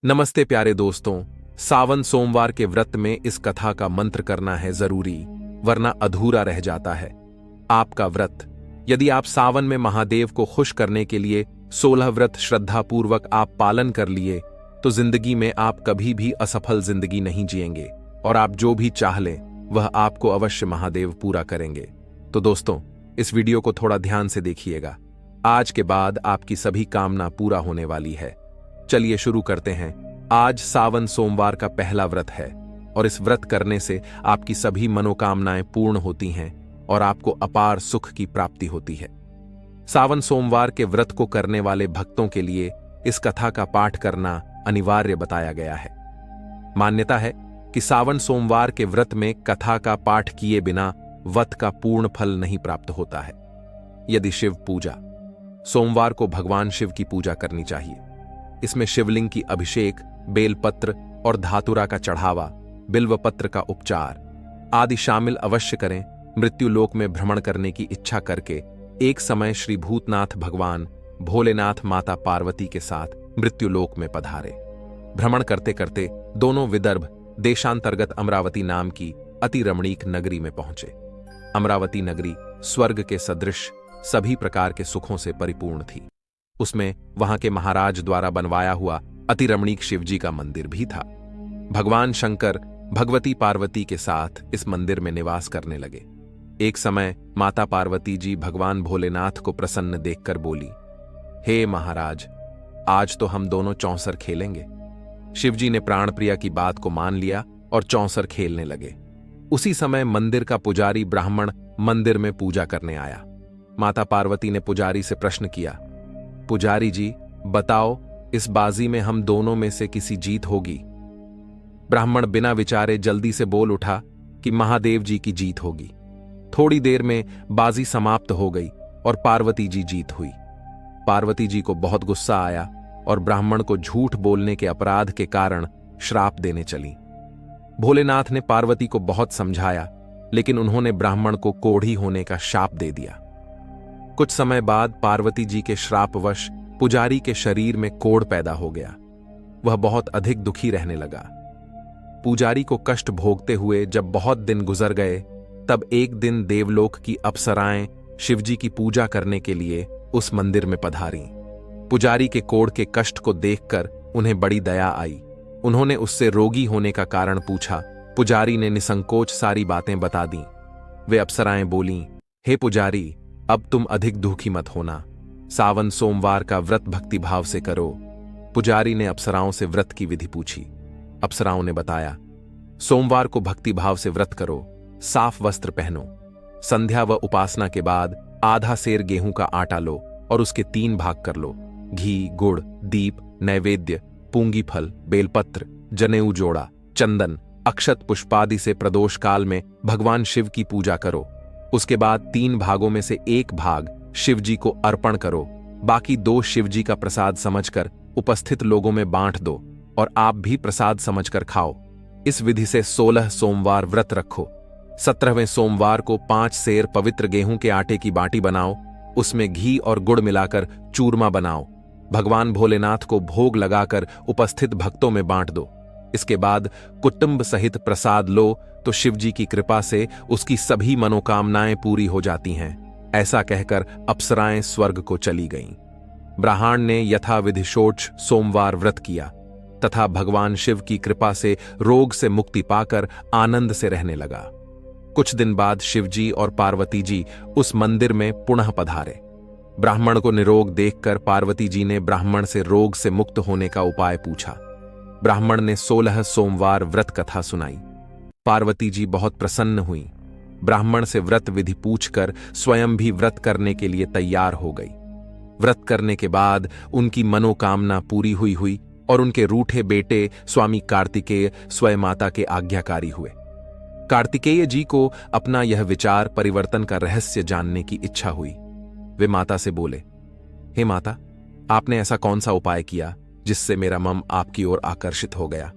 नमस्ते प्यारे दोस्तों। सावन सोमवार के व्रत में इस कथा का मंत्र करना है जरूरी, वरना अधूरा रह जाता है आपका व्रत। यदि आप सावन में महादेव को खुश करने के लिए 16 व्रत श्रद्धापूर्वक आप पालन कर लिए तो जिंदगी में आप कभी भी असफल जिंदगी नहीं जिएंगे और आप जो भी चाह लें वह आपको अवश्य महादेव पूरा करेंगे। तो दोस्तों, इस वीडियो को थोड़ा ध्यान से देखिएगा। आज के बाद आपकी सभी कामना पूरा होने वाली है। चलिए शुरू करते हैं। आज सावन सोमवार का पहला व्रत है और इस व्रत करने से आपकी सभी मनोकामनाएं पूर्ण होती हैं और आपको अपार सुख की प्राप्ति होती है। सावन सोमवार के व्रत को करने वाले भक्तों के लिए इस कथा का पाठ करना अनिवार्य बताया गया है। मान्यता है कि सावन सोमवार के व्रत में कथा का पाठ किए बिना व्रत का पूर्ण फल नहीं प्राप्त होता है। यदि शिव पूजा, सोमवार को भगवान शिव की पूजा करनी चाहिए। इसमें शिवलिंग की अभिषेक, बेलपत्र और धातुरा का चढ़ावा, बिल्वपत्र का उपचार आदि शामिल अवश्य करें। मृत्युलोक में भ्रमण करने की इच्छा करके एक समय श्री भूतनाथ भगवान भोलेनाथ माता पार्वती के साथ मृत्युलोक में पधारे। भ्रमण करते करते दोनों विदर्भ देशांतर्गत अमरावती नाम की अति रमणीक नगरी में पहुंचे। अमरावती नगरी स्वर्ग के सदृश सभी प्रकार के सुखों से परिपूर्ण थी। उसमें वहां के महाराज द्वारा बनवाया हुआ अति रमणीक शिवजी का मंदिर भी था। भगवान शंकर भगवती पार्वती के साथ इस मंदिर में निवास करने लगे। एक समय माता पार्वती जी भगवान भोलेनाथ को प्रसन्न देखकर बोली, हे महाराज, आज तो हम दोनों चौसर खेलेंगे। शिवजी ने प्राणप्रिया की बात को मान लिया और चौसर खेलने लगे। उसी समय मंदिर का पुजारी ब्राह्मण मंदिर में पूजा करने आया। माता पार्वती ने पुजारी से प्रश्न किया, पुजारी जी बताओ, इस बाजी में हम दोनों में से किसी जीत होगी? ब्राह्मण बिना विचारे जल्दी से बोल उठा कि महादेव जी की जीत होगी। थोड़ी देर में बाजी समाप्त हो गई और पार्वती जी जीत हुई। पार्वती जी को बहुत गुस्सा आया और ब्राह्मण को झूठ बोलने के अपराध के कारण श्राप देने चली। भोलेनाथ ने पार्वती को बहुत समझाया, लेकिन उन्होंने ब्राह्मण को कोढ़ी होने का शाप दे दिया। कुछ समय बाद पार्वती जी के श्रापवश पुजारी के शरीर में कोढ़ पैदा हो गया। वह बहुत अधिक दुखी रहने लगा। पुजारी को कष्ट भोगते हुए जब बहुत दिन गुजर गए, तब एक दिन देवलोक की अप्सराएं शिवजी की पूजा करने के लिए उस मंदिर में पधारीं। पुजारी के कोढ़ के कष्ट को देखकर उन्हें बड़ी दया आई। उन्होंने उससे रोगी होने का कारण पूछा। पुजारी ने निसंकोच सारी बातें बता दीं। वे अप्सराएं बोलीं, हे पुजारी, अब तुम अधिक दुखी मत होना। सावन सोमवार का व्रत भक्तिभाव से करो। पुजारी ने अप्सराओं से व्रत की विधि पूछी। अप्सराओं ने बताया, सोमवार को भक्तिभाव से व्रत करो, साफ वस्त्र पहनो, संध्या व उपासना के बाद आधा सेर गेहूं का आटा लो और उसके 3 भाग कर लो। घी, गुड़, दीप, नैवेद्य, पूंगी फल, बेलपत्र, जनेऊ जोड़ा, चंदन, अक्षत पुष्पादि से प्रदोष काल में भगवान शिव की पूजा करो। उसके बाद 3 भागों में से 1 भाग शिवजी को अर्पण करो। बाकी 2 शिवजी का प्रसाद समझकर उपस्थित लोगों में बांट दो और आप भी प्रसाद समझकर खाओ। इस विधि से 16 सोमवार व्रत रखो। 17वें सोमवार को 5 सेर पवित्र गेहूं के आटे की बाटी बनाओ, उसमें घी और गुड़ मिलाकर चूरमा बनाओ। भगवान भोलेनाथ को भोग लगाकर उपस्थित भक्तों में बांट दो। इसके बाद कुटुंब सहित प्रसाद लो तो शिवजी की कृपा से उसकी सभी मनोकामनाएं पूरी हो जाती हैं। ऐसा कहकर अप्सराएं स्वर्ग को चली गईं। ब्राह्मण ने यथाविधि षोडश सोमवार व्रत किया तथा भगवान शिव की कृपा से रोग से मुक्ति पाकर आनंद से रहने लगा। कुछ दिन बाद शिवजी और पार्वती जी उस मंदिर में पुनः पधारे। ब्राह्मण को निरोग देखकर पार्वती जी ने ब्राह्मण से रोग से मुक्त होने का उपाय पूछा। ब्राह्मण ने 16 सोमवार व्रत कथा सुनाई। पार्वती जी बहुत प्रसन्न हुई। ब्राह्मण से व्रत विधि पूछकर स्वयं भी व्रत करने के लिए तैयार हो गई। व्रत करने के बाद उनकी मनोकामना पूरी हुई और उनके रूठे बेटे स्वामी कार्तिकेय स्वयं माता के आज्ञाकारी हुए। कार्तिकेय जी को अपना यह विचार परिवर्तन का रहस्य जानने की इच्छा हुई। वे माता से बोले, हे माता, आपने ऐसा कौन सा उपाय किया जिससे मेरा मन आपकी ओर आकर्षित हो गया?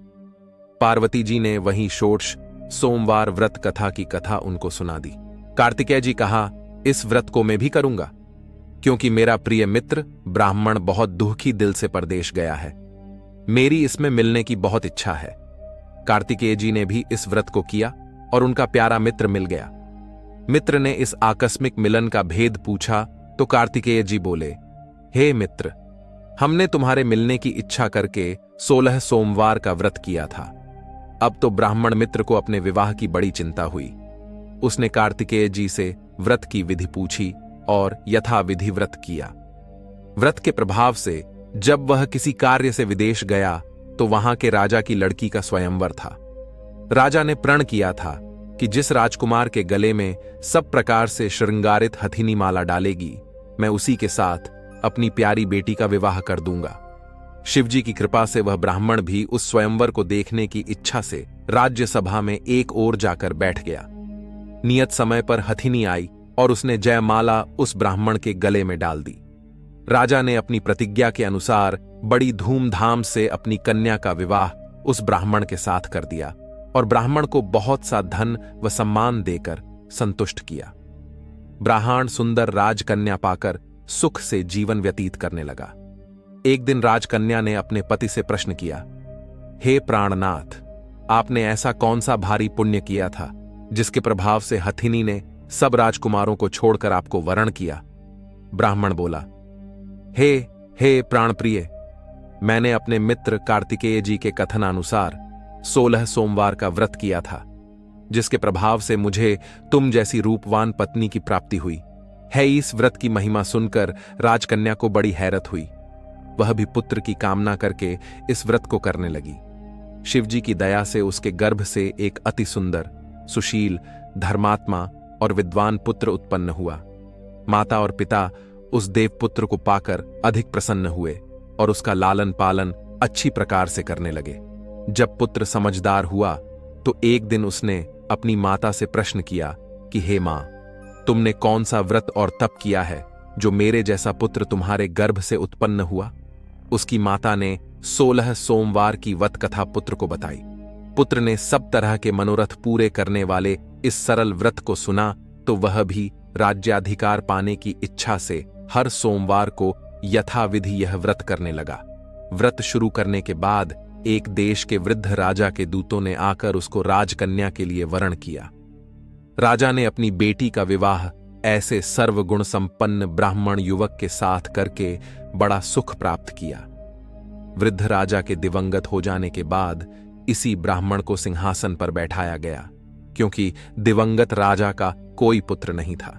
पार्वती जी ने वही षोडश सोमवार व्रत कथा की कथा उनको सुना दी। कार्तिकेय जी कहा, इस व्रत को मैं भी करूंगा, क्योंकि मेरा प्रिय मित्र ब्राह्मण बहुत दुखी दिल से परदेश गया है। मेरी इसमें मिलने की बहुत इच्छा है। कार्तिकेय जी ने भी इस व्रत को किया और उनका प्यारा मित्र मिल गया। मित्र ने इस आकस्मिक मिलन का भेद पूछा तो कार्तिकेय जी बोले, हे मित्र, हमने तुम्हारे मिलने की इच्छा करके 16 सोमवार का व्रत किया था। अब तो ब्राह्मण मित्र को अपने विवाह की बड़ी चिंता हुई। उसने कार्तिकेय जी से व्रत की विधि पूछी और यथाविधि व्रत किया। व्रत के प्रभाव से जब वह किसी कार्य से विदेश गया तो वहां के राजा की लड़की का स्वयंवर था। राजा ने प्रण किया था कि जिस राजकुमार के गले में सब प्रकार से श्रृंगारित हथिनी माला डालेगी, मैं उसी के साथ अपनी प्यारी बेटी का विवाह कर दूंगा। शिवजी की कृपा से वह ब्राह्मण भी उस स्वयंवर को देखने की इच्छा से राज्यसभा में एक ओर जाकर बैठ गया। नियत समय पर हथिनी आई और उसने जयमाला उस ब्राह्मण के गले में डाल दी। राजा ने अपनी प्रतिज्ञा के अनुसार बड़ी धूमधाम से अपनी कन्या का विवाह उस ब्राह्मण के साथ कर दिया और ब्राह्मण को बहुत सा धन व सम्मान देकर संतुष्ट किया। ब्राह्मण सुंदर राजकन्या पाकर सुख से जीवन व्यतीत करने लगा। एक दिन राजकन्या ने अपने पति से प्रश्न किया, हे प्राणनाथ, आपने ऐसा कौन सा भारी पुण्य किया था जिसके प्रभाव से हथिनी ने सब राजकुमारों को छोड़कर आपको वरण किया? ब्राह्मण बोला, हे प्राणप्रिय, मैंने अपने मित्र कार्तिकेय जी के कथनानुसार 16 सोमवार का व्रत किया था, जिसके प्रभाव से मुझे तुम जैसी रूपवान पत्नी की प्राप्ति हुई है। इस व्रत की महिमा सुनकर राजकन्या को बड़ी हैरत हुई। वह भी पुत्र की कामना करके इस व्रत को करने लगी। शिवजी की दया से उसके गर्भ से एक अति सुंदर, सुशील, धर्मात्मा और विद्वान पुत्र उत्पन्न हुआ। माता और पिता उस देवपुत्र को पाकर अधिक प्रसन्न हुए और उसका लालन पालन अच्छी प्रकार से करने लगे। जब पुत्र समझदार हुआ तो एक दिन उसने अपनी माता से प्रश्न किया कि हे मां, तुमने कौन सा व्रत और तप किया है जो मेरे जैसा पुत्र तुम्हारे गर्भ से उत्पन्न हुआ? उसकी माता ने 16 सोमवार की वत कथा पुत्र को बताई। पुत्र ने सब तरह के मनोरथ पूरे करने वाले इस सरल व्रत को सुना तो वह भी राज्याधिकार पाने की इच्छा से हर सोमवार को यथाविधि यह व्रत करने लगा। व्रत शुरू करने के बाद एक देश के वृद्ध राजा के दूतों ने आकर उसको राजकन्या के लिए वरण किया। राजा ने अपनी बेटी का विवाह ऐसे सर्वगुण संपन्न ब्राह्मण युवक के साथ करके बड़ा सुख प्राप्त किया। वृद्ध राजा के दिवंगत हो जाने के बाद इसी ब्राह्मण को सिंहासन पर बैठाया गया, क्योंकि दिवंगत राजा का कोई पुत्र नहीं था।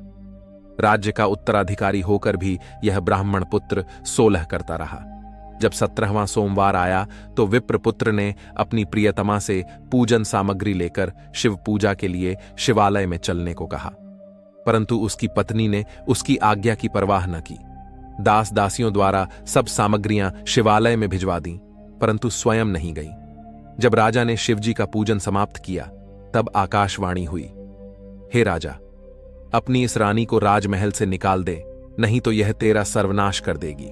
राज्य का उत्तराधिकारी होकर भी यह ब्राह्मण पुत्र 16 करता रहा। जब 17वां सोमवार आया तो विप्रपुत्र ने अपनी प्रियतमा से पूजन सामग्री लेकर शिव पूजा के लिए शिवालय में चलने को कहा, परंतु उसकी पत्नी ने उसकी आज्ञा की परवाह न की। दास दासियों द्वारा सब सामग्रियां शिवालय में भिजवा दी, परंतु स्वयं नहीं गई। जब राजा ने शिवजी का पूजन समाप्त किया तब आकाशवाणी हुई, हे राजा, अपनी इस रानी को राजमहल से निकाल दे, नहीं तो यह तेरा सर्वनाश कर देगी।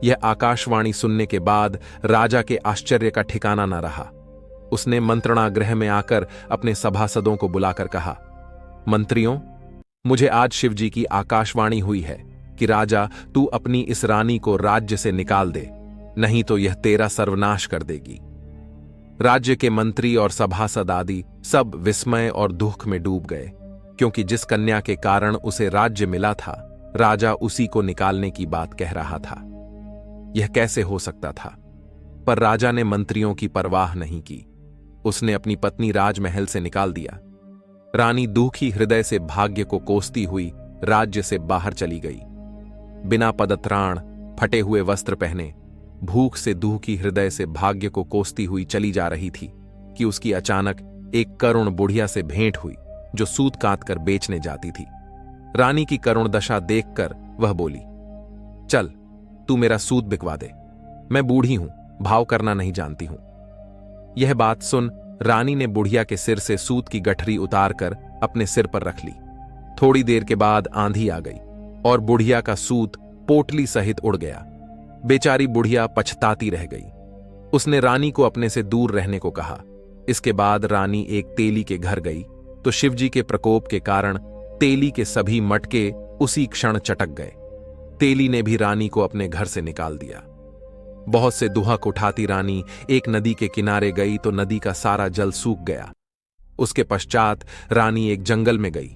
यह आकाशवाणी सुनने के बाद राजा के आश्चर्य का ठिकाना न रहा। उसने मंत्रणागृह में आकर अपने सभासदों को बुलाकर कहा, मंत्रियों, मुझे आज शिवजी की आकाशवाणी हुई है कि राजा, तू अपनी इस रानी को राज्य से निकाल दे, नहीं तो यह तेरा सर्वनाश कर देगी। राज्य के मंत्री और सभासद आदि सब विस्मय और दुख में डूब गए, क्योंकि जिस कन्या के कारण उसे राज्य मिला था, राजा उसी को निकालने की बात कह रहा था। यह कैसे हो सकता था? पर राजा ने मंत्रियों की परवाह नहीं की। उसने अपनी पत्नी राजमहल से निकाल दिया। रानी दुखी हृदय से भाग्य को कोसती हुई राज्य से बाहर चली गई। बिना पदत्राण, फटे हुए वस्त्र पहने, भूख से दुखी हृदय से भाग्य को कोसती हुई चली जा रही थी कि उसकी अचानक एक करुण बुढ़िया से भेंट हुई जो सूत काट कर बेचने जाती थी। रानी की करुण दशा देखकर वह बोली, चल तू मेरा सूत बिकवा दे, मैं बूढ़ी हूं, भाव करना नहीं जानती हूं। यह बात सुन रानी ने बुढ़िया के सिर से सूत की गठरी उतारकर अपने सिर पर रख ली। थोड़ी देर के बाद आंधी आ गई और बुढ़िया का सूत पोटली सहित उड़ गया। बेचारी बुढ़िया पछताती रह गई। उसने रानी को अपने से दूर रहने को कहा। इसके बाद रानी एक तेली के घर गई तो शिवजी के प्रकोप के कारण तेली के सभी मटके उसी क्षण चटक गए। तेली ने भी रानी को अपने घर से निकाल दिया। बहुत से दुहक उठाती रानी एक नदी के किनारे गई तो नदी का सारा जल सूख गया। उसके पश्चात रानी एक जंगल में गई।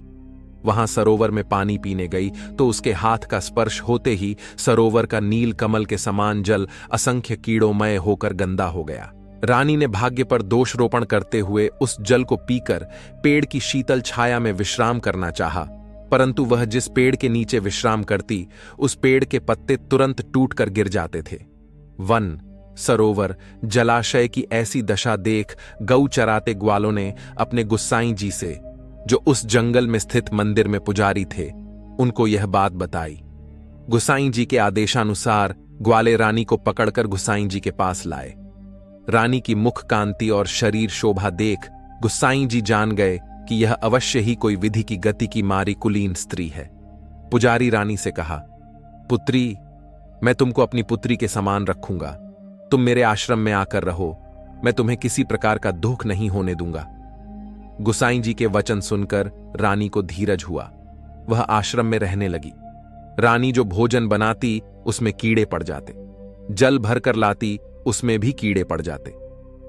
वहां सरोवर में पानी पीने गई तो उसके हाथ का स्पर्श होते ही सरोवर का नील कमल के समान जल असंख्य कीड़ोमय होकर गंदा हो गया। रानी ने भाग्य पर दोषरोपण करते हुए उस जल को पीकर पेड़ की शीतल छाया में विश्राम करना चाहा, परंतु वह जिस पेड़ के नीचे विश्राम करती उस पेड़ के पत्ते तुरंत टूटकर गिर जाते थे। वन, सरोवर, जलाशय की ऐसी दशा देख गऊ चराते ग्वालों ने अपने गुस्साई जी से, जो उस जंगल में स्थित मंदिर में पुजारी थे, उनको यह बात बताई। गुसाई जी के आदेशानुसार ग्वाले रानी को पकड़कर गुसाई जी के पास लाए। रानी की मुख कांति और शरीर शोभा देख गुसाई जी जान गए कि यह अवश्य ही कोई विधि की गति की मारी कुलीन स्त्री है। पुजारी रानी से कहा, पुत्री, मैं तुमको अपनी पुत्री के समान रखूंगा। तुम मेरे आश्रम में आकर रहो, मैं तुम्हें किसी प्रकार का दुख नहीं होने दूंगा। गुसाई जी के वचन सुनकर रानी को धीरज हुआ। वह आश्रम में रहने लगी। रानी जो भोजन बनाती उसमें कीड़े पड़ जाते, जल भरकर लाती उसमें भी कीड़े पड़ जाते।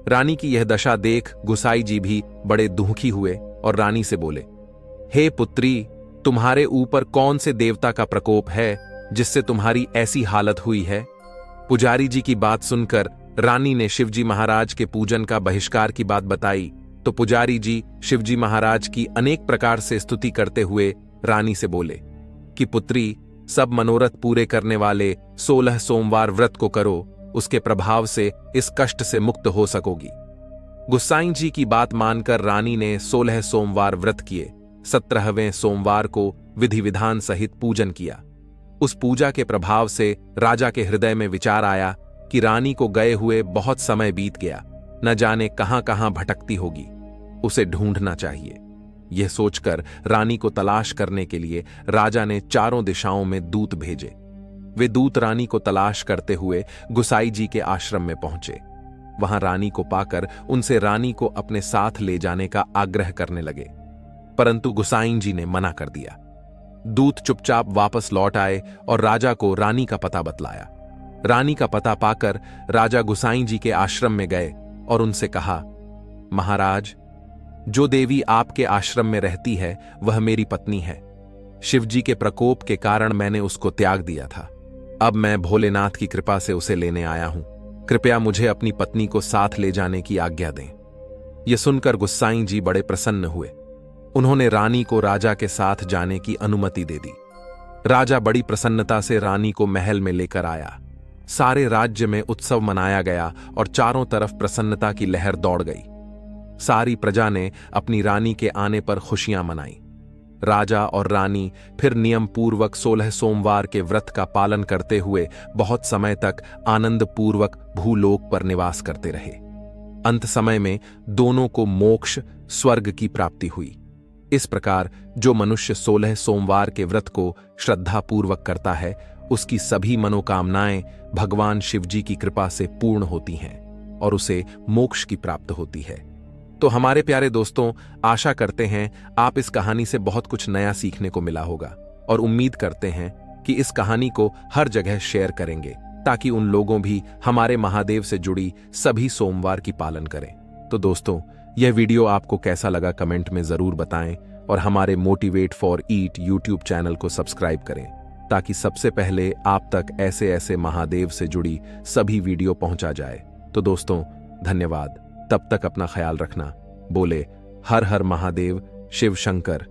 रानी की यह दशा देख गुसाई जी भी बड़े दुखी हुए और रानी से बोले, हे पुत्री, तुम्हारे ऊपर कौन से देवता का प्रकोप है जिससे तुम्हारी ऐसी हालत हुई है? पुजारी जी की बात सुनकर रानी ने शिवजी महाराज के पूजन का बहिष्कार की बात बताई तो पुजारी जी शिवजी महाराज की अनेक प्रकार से स्तुति करते हुए रानी से बोले कि पुत्री, सब मनोरथ पूरे करने वाले 16 सोमवार व्रत को करो, उसके प्रभाव से इस कष्ट से मुक्त हो सकोगी। गुसाई जी की बात मानकर रानी ने 16 सोमवार व्रत किए। 17वें सोमवार को विधि विधान सहित पूजन किया। उस पूजा के प्रभाव से राजा के हृदय में विचार आया कि रानी को गए हुए बहुत समय बीत गया, न जाने कहां कहां भटकती होगी, उसे ढूंढना चाहिए। यह सोचकर रानी को तलाश करने के लिए राजा ने चारों दिशाओं में दूत भेजे। वे दूत रानी को तलाश करते हुए गुसाई जी के आश्रम में पहुंचे। वहां रानी को पाकर उनसे रानी को अपने साथ ले जाने का आग्रह करने लगे, परंतु गुसाई जी ने मना कर दिया। दूत चुपचाप वापस लौट आए और राजा को रानी का पता बतलाया। रानी का पता पाकर राजा गुसाई जी के आश्रम में गए और उनसे कहा, महाराज, जो देवी आपके आश्रम में रहती है वह मेरी पत्नी है। शिवजी के प्रकोप के कारण मैंने उसको त्याग दिया था। अब मैं भोलेनाथ की कृपा से उसे लेने आया हूं। कृपया मुझे अपनी पत्नी को साथ ले जाने की आज्ञा दें। यह सुनकर गुसाई जी बड़े प्रसन्न हुए। उन्होंने रानी को राजा के साथ जाने की अनुमति दे दी। राजा बड़ी प्रसन्नता से रानी को महल में लेकर आया। सारे राज्य में उत्सव मनाया गया और चारों तरफ प्रसन्नता की लहर दौड़ गई। सारी प्रजा ने अपनी रानी के आने पर खुशियां मनाई। राजा और रानी फिर नियम पूर्वक 16 सोमवार के व्रत का पालन करते हुए बहुत समय तक आनंद पूर्वक भूलोक पर निवास करते रहे। अंत समय में दोनों को मोक्ष, स्वर्ग की प्राप्ति हुई। इस प्रकार जो मनुष्य 16 सोमवार के व्रत को श्रद्धापूर्वक करता है, उसकी सभी मनोकामनाएं भगवान शिवजी की कृपा से पूर्ण होती हैं और उसे मोक्ष की प्राप्त होती है। तो हमारे प्यारे दोस्तों, आशा करते हैं आप इस कहानी से बहुत कुछ नया सीखने को मिला होगा और उम्मीद करते हैं कि इस कहानी को हर जगह शेयर करेंगे ताकि उन लोगों भी हमारे महादेव से जुड़ी सभी सोमवार की पालन करें। तो दोस्तों, यह वीडियो आपको कैसा लगा कमेंट में जरूर बताएं और हमारे motivate for eat YouTube channel को सब्सक्राइब करें ताकि सबसे पहले आप तक ऐसे ऐसे महादेव से जुड़ी सभी वीडियो पहुंचा जाए। तो दोस्तों, धन्यवाद। तब तक अपना ख्याल रखना। बोले हर हर महादेव, शिव शंकर।